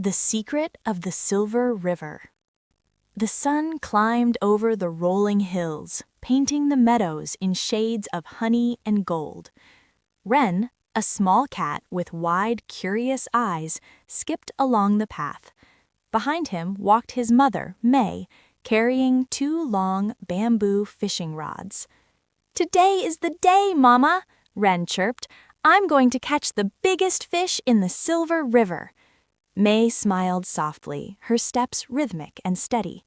The Secret of the Silver River. The sun climbed over the rolling hills, painting the meadows in shades of honey and gold. Wren, a small cat with wide, curious eyes, skipped along the path. Behind him walked his mother, May, carrying two long bamboo fishing rods. "Today is the day, Mama," Wren chirped. "I'm going to catch the biggest fish in the Silver River." May smiled softly, her steps rhythmic and steady.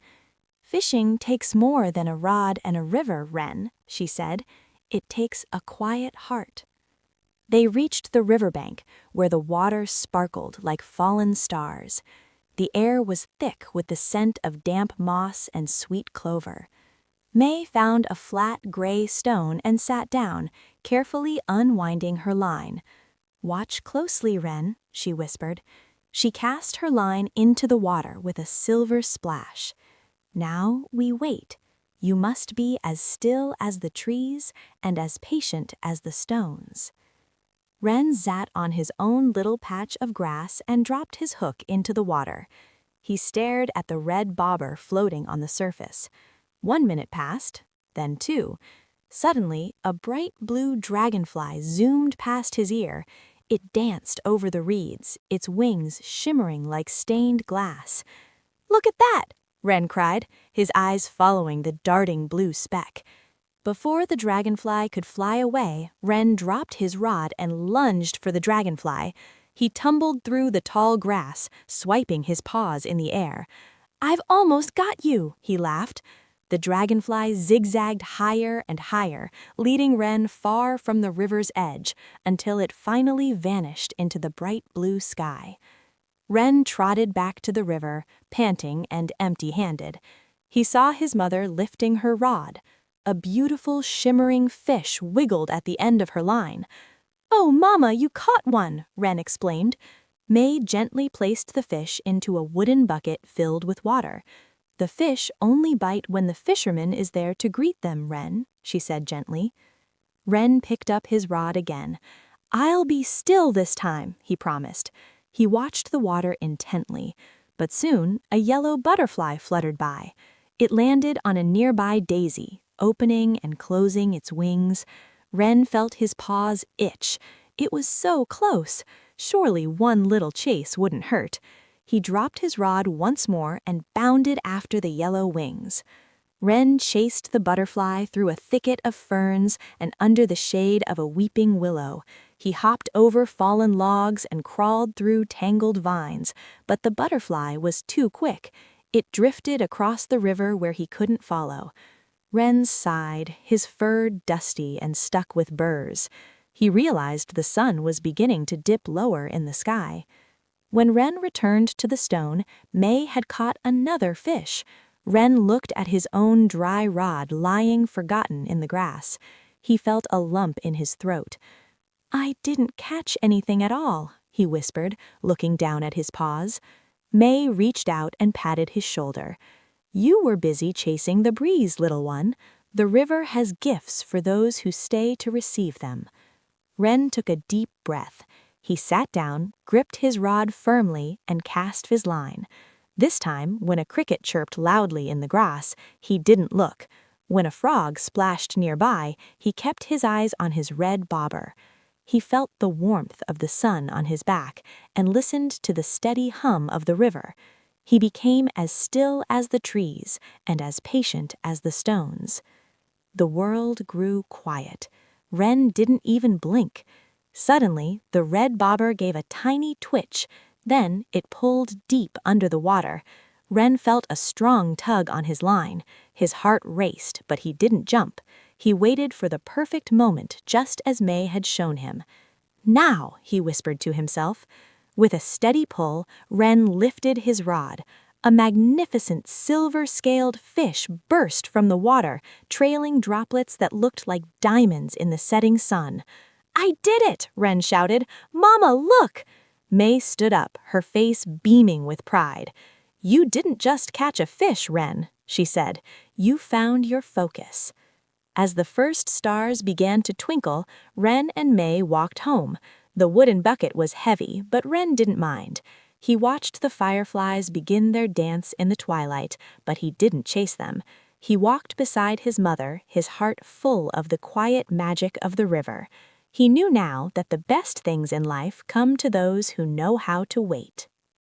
"Fishing takes more than a rod and a river, Wren," she said. "It takes a quiet heart." They reached the riverbank, where the water sparkled like fallen stars. The air was thick with the scent of damp moss and sweet clover. May found a flat gray stone and sat down, carefully unwinding her line. "Watch closely, Wren," she whispered. She cast her line into the water with a silver splash. "Now we wait. You must be as still as the trees and as patient as the stones." Wren sat on his own little patch of grass and dropped his hook into the water. He stared at the red bobber floating on the surface. 1 minute passed, then 2. Suddenly, a bright blue dragonfly zoomed past his ear. It danced over the reeds, its wings shimmering like stained glass. "Look at that!" Wren cried, his eyes following the darting blue speck. Before the dragonfly could fly away, Wren dropped his rod and lunged for the dragonfly. He tumbled through the tall grass, swiping his paws in the air. "I've almost got you," he laughed. The dragonfly zigzagged higher and higher, leading Wren far from the river's edge, until it finally vanished into the bright blue sky. Wren trotted back to the river, panting and empty-handed. He saw his mother lifting her rod. A beautiful, shimmering fish wiggled at the end of her line. "Oh, Mama, you caught one!" Wren exclaimed. May gently placed the fish into a wooden bucket filled with water. "The fish only bite when the fisherman is there to greet them, Wren," she said gently. Wren picked up his rod again. "I'll be still this time," he promised. He watched the water intently, but soon a yellow butterfly fluttered by. It landed on a nearby daisy, opening and closing its wings. Wren felt his paws itch. It was so close. Surely one little chase wouldn't hurt. He dropped his rod once more and bounded after the yellow wings. Wren chased the butterfly through a thicket of ferns and under the shade of a weeping willow. He hopped over fallen logs and crawled through tangled vines, but the butterfly was too quick. It drifted across the river where he couldn't follow. Wren sighed, his fur dusty and stuck with burrs. He realized the sun was beginning to dip lower in the sky. When Wren returned to the stone, May had caught another fish. Wren looked at his own dry rod lying forgotten in the grass. He felt a lump in his throat. "I didn't catch anything at all," he whispered, looking down at his paws. May reached out and patted his shoulder. "You were busy chasing the breeze, little one. The river has gifts for those who stay to receive them." Wren took a deep breath. He sat down, gripped his rod firmly, and cast his line. This time, when a cricket chirped loudly in the grass, he didn't look. When a frog splashed nearby, he kept his eyes on his red bobber. He felt the warmth of the sun on his back and listened to the steady hum of the river. He became as still as the trees and as patient as the stones. The world grew quiet. Wren didn't even blink. Suddenly, the red bobber gave a tiny twitch. Then it pulled deep under the water. Wren felt a strong tug on his line. His heart raced, but he didn't jump. He waited for the perfect moment, just as May had shown him. "Now," he whispered to himself. With a steady pull, Wren lifted his rod. A magnificent silver-scaled fish burst from the water, trailing droplets that looked like diamonds in the setting sun. "I did it!" Wren shouted. "Mama, look!" May stood up, her face beaming with pride. "You didn't just catch a fish, Wren," she said. "You found your focus." As the first stars began to twinkle, Wren and May walked home. The wooden bucket was heavy, but Wren didn't mind. He watched the fireflies begin their dance in the twilight, but he didn't chase them. He walked beside his mother, his heart full of the quiet magic of the river. He knew now that the best things in life come to those who know how to wait.